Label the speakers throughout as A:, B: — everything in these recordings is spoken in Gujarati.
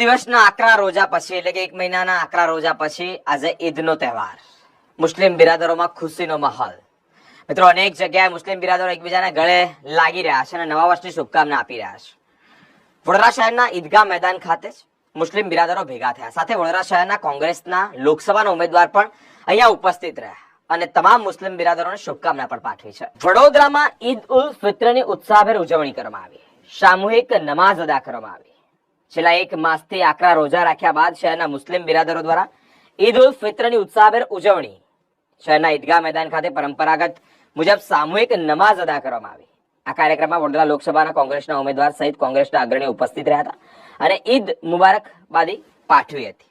A: દિવસના આકરા રોજા પછી એટલે કે 1 મહિનાના આકરા રોજા પછી આજે ઈદનો તહેવાર, મુસ્લિમ બિરાદરોમાં ખુશીનો માહોલ। મિત્રો, અનેક જગ્યાએ મુસ્લિમ બિરાદરો એકબીજાને ગળે લાગી રહ્યા છે અને નવા વર્ષની શુભકામના આપી રહ્યા છે। વડોદરા શહેરના ઈદગાહ મેદાન ખાતે મુસ્લિમ બિરાદરો ભેગા થયા, સાથે વડોદરા શહેરના કોંગ્રેસના લોકસભાના ઉમેદવાર પણ અહીંયા ઉપસ્થિત રહ્યા અને તમામ મુસ્લિમ બિરાદરોને શુભકામના પણ પાઠવી છે। વડોદરામાં ઈદ ઉલ ફિત્રની ઉત્સાહભેર ઉજવણી કરવામાં આવી, સામૂહિક નમાઝ અદા કરવામાં આવી। છેલ્લા 1 માસથી આકરા રોજા રાખ્યા બાદ શહેરના મુસ્લિમ બિરાદરો દ્વારા ઈદ ઉલ ફિત્રની ઉત્સાહભેર ઉજવણી શહેરના ઈદગાહ મેદાન ખાતે પરંપરાગત મુજબ સામૂહિક નમાઝ અદા કરવામાં આવી। આ કાર્યક્રમમાં વડોદરા લોકસભાના કોંગ્રેસના ઉમેદવાર સહિત કોંગ્રેસના અગ્રણીઓ ઉપસ્થિત રહ્યા હતા અને ઈદ મુબારકબાદી પાઠવી હતી।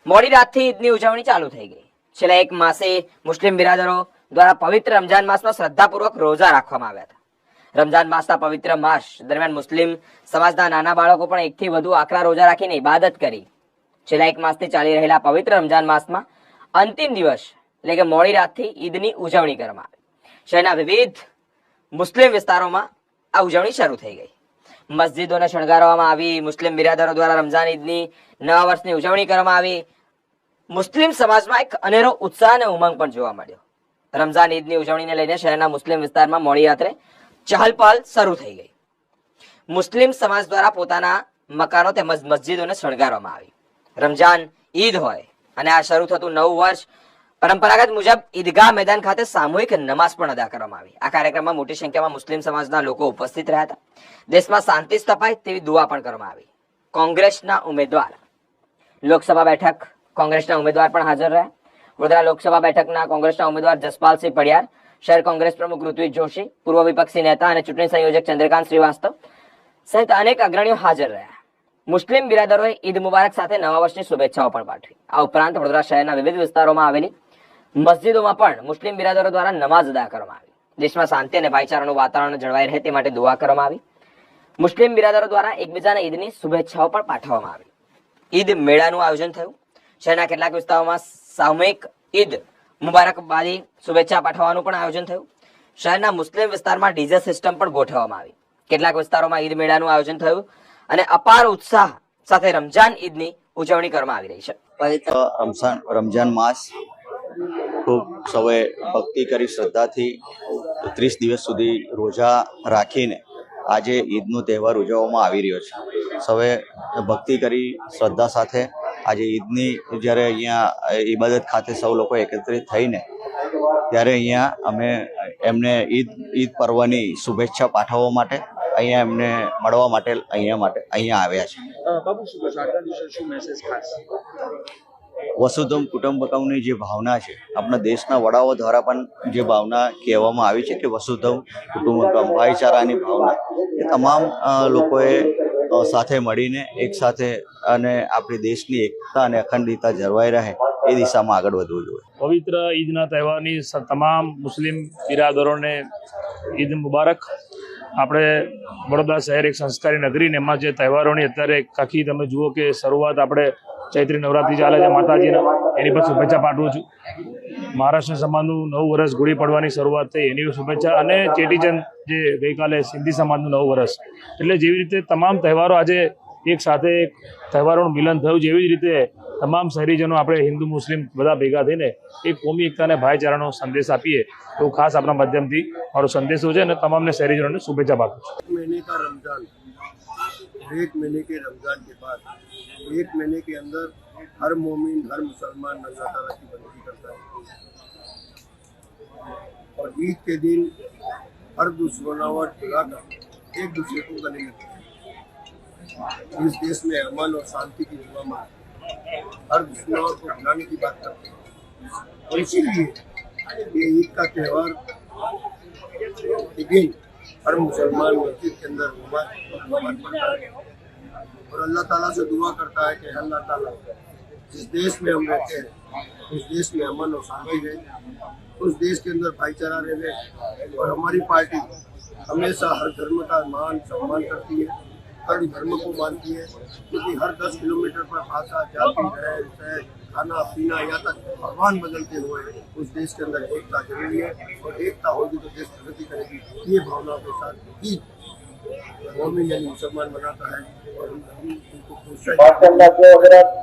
A: મોડી રાતથી ઈદની ઉજવણી ચાલુ થઈ ગઈ। છેલ્લા 1 માસે મુસ્લિમ બિરાદરો દ્વારા પવિત્ર રમજાન માસમાં શ્રદ્ધાપૂર્વક રોજા રાખવામાં આવ્યા હતા। રમજાન માસના પવિત્ર માસ દરમિયાન મુસ્લિમ સમાજના નાના બાળકો પણ 1 થી વધુ આકરા રોજા રાખીને ઇબાદત કરી। છેલ્લા 1 માસથી ચાલી રહેલા પવિત્ર રમજાન માસમાં અંતિમ દિવસ એટલે કે મોડી રાતથી ઈદની ઉજવણી કરવામાં આવી। શહેરના વિવિધ મુસ્લિમ વિસ્તારોમાં આ ઉજવણી શરૂ થઈ ગઈ। મસ્જિદોને શણગારવામાં આવી, મુસ્લિમ બિરાદરો દ્વારા રમઝાન ઈદની નવા વર્ષની ઉજવણી કરવામાં આવી। મુસ્લિમ સમાજમાં એક અનેરો ઉત્સાહ અને ઉમંગ પણ જોવા મળ્યો। રમઝાન ઈદની ઉજવણીને લઈને શહેરના મુસ્લિમ વિસ્તારમાં મોડી રાત્રે ચહલ પહલ શરૂ થઈ ગઈ। મુસ્લિમ સમાજ દ્વારા પોતાના મકાનો તેમજ મસ્જિદોને શણગારવામાં આવી। રમઝાન ઈદ હોય અને આ શરૂ થતું નવું વર્ષ પરંપરાગત મુજબ ઈદગાહ મેદાન ખાતે સામૂહિક નમાઝ પણ અદા કરવામાં આવી। આ કાર્યક્રમમાં મોટી સંખ્યામાં મુસ્લિમ સમાજના લોકો ઉપસ્થિત રહ્યા હતા। દેશમાં શાંતિ સ્થપાય તેવી દુઆ પણ કરવામાં આવી। કોંગ્રેસના ઉમેદવાર લોકસભા બેઠક કોંગ્રેસના ઉમેદવાર પણ હાજર રહ્યા। વડોદરા લોકસભા બેઠકના કોંગ્રેસના ઉમેદવાર જસપાલસિંહ પડિયાર, શહેર કોંગ્રેસ પ્રમુખ ઋત્વિજ જોશી, પૂર્વ વિપક્ષી નેતા અને ચૂંટણી સંયોજક ચંદ્રકાંત શ્રીવાસ્તવ સહિત અનેક અગ્રણીઓ હાજર રહ્યા। મુસ્લિમ બિરાદરોએ ઈદ મુબારક સાથે નવા વર્ષની શુભેચ્છાઓ પણ પાઠવી। આ ઉપરાંત વડોદરા શહેરના વિવિધ વિસ્તારોમાં આવેલી મસ્જિદોમાં પણ મુસ્લિમ બિરાદરો દ્વારા નમાઝ અદા કરવામાં આવી। દેશમાં શાંતિ અને ભાઈચારાનું વાતાવરણ જળવાઈ રહે તે માટે દુઆ કરવામાં આવી। મુસ્લિમ બિરાદરો દ્વારા એકબીજાને ઈદની શુભેચ્છાઓ પણ પાઠવવામાં આવી। ઈદ મેળાનું આયોજન થયું। શહેરના કેટલાક વિસ્તારોમાં સામૂહિક ઈદ મુબારકબાદી શુભેચ્છા પાઠવવાનું પણ આયોજન થયું। શહેરના મુસ્લિમ વિસ્તારમાં ડીજે સિસ્ટમ પણ ગોઠવવામાં આવી। કેટલાક વિસ્તારોમાં ઈદ મેળાનું આયોજન થયું અને અપાર ઉત્સાહ સાથે રમજાન ઈદની ઉજવણી કરવામાં આવી રહી છે।
B: રમજાન માસ ખૂબ સૌએ ભક્તિ કરી શ્રદ્ધાથી 30 દિવસ સુધી રોજા રાખીને આજે ઈદનો તહેવાર ઉજવવામાં આવી રહ્યો છે। સૌએ ભક્તિ કરી શ્રદ્ધા સાથે આજે ઈદની જ્યારે અહીંયા ઇબાદત ખાતે સૌ લોકો એકત્રિત થઈને ત્યારે અહીંયા અમે એમને ઈદ પર્વની શુભેચ્છા પાઠવવા માટે અહીંયા એમને મળવા માટે અહીંયા આવ્યા છે।
C: બાબુ, શું કહેશો આજના દિવસે, શું મેસેજ ખાસ?
B: વસુધૈવ કુટુંબકમની જે ભાવના છે, આપણા દેશના વડાઓ દ્વારા પણ જે ભાવના કહેવામાં આવી છે કે વસુધૈવ કુટુંબકમ, ભાઈચારાની ભાવના, એ તમામ લોકોએ સાથે મળીને એક સાથે અને આપણી દેશની એકતા અને અખંડિતતા જળવાઈ રહે એ દિશામાં આગળ વધવું જોઈએ।
D: પવિત્ર ઈદના તહેવારની તમામ મુસ્લિમ બિરાદરોને ઈદ મુબારક। આપણે વડોદરા શહેર એક સંસ્કારી નગરી ને એમાં જે તહેવારોની અત્યારે આખી તમે જુઓ કે શરૂઆત આપણે ચૈત્રી નવરાત્રી ચાલે છે માતાજીના, એની પર શુભેચ્છા પાઠવું છું। મહારાષ્ટ્ર સમાજનું નવું વર્ષ ગુડી પડવાની શરૂઆત થઈ એની શુભેચ્છા, અને ચેટીચંદ જે ગઈકાલે સિંધી સમાજનું નવું વર્ષ, એટલે જેવી રીતે તમામ તહેવારો આજે એક સાથે તહેવારોનું મિલન થયું, જેવી જ રીતે તમામ શહેરીજનો આપણે હિન્દુ મુસ્લિમ બધા ભેગા થઈને એક કોમી એકતા અને ભાઈચારાનો સંદેશ આપીએ તો ખાસ આપણા માધ્યમથી મારો સંદેશો છે અને તમામને શહેરીજનોને શુભેચ્છા પાઠવું છું।
E: महीने का रमजान, 1 महीने के रमजान के बाद 1 महीने के अंदर हर मोमिन, हर मुसलमान अल्लाह ताला की बंदगी करता है और ईद के दिन हर दुश्मनावट भुलाकर एक दूसरे को गले लगते हैं। इस देश में अमन और शांति की दुआ मांगते हैं, हर दुश्मनावट को भुलाने की बात करते हैं और इसीलिए ये ईद का त्यौहार के दिन हर मुसलमान मस्जिद के अंदर नमाज पढ़ता है और अल्लाह ताला से दुआ करता है कि अल्लाह ताला जिस देश में हम रहते हैं उस देश में अमन और शांति रहे, उस देश के अंदर भाईचारा रहे और हमारी पार्टी हमेशा हर धर्म का मान सम्मान करती है, हर धर्म को मानती है, क्योंकि हर 10 किलोमीटर पर भाषा, जाति, रहन सहन, खाना पीना, यहाँ तक भगवान बदलते हुए उस देश के अंदर एकता जरूरी है और एकता होगी तो देश प्रगति करेगी। ये भावनाओं के साथ ईद मोमिन यानी मुसलमान मनाता है और हम उनको खुश चाहिए।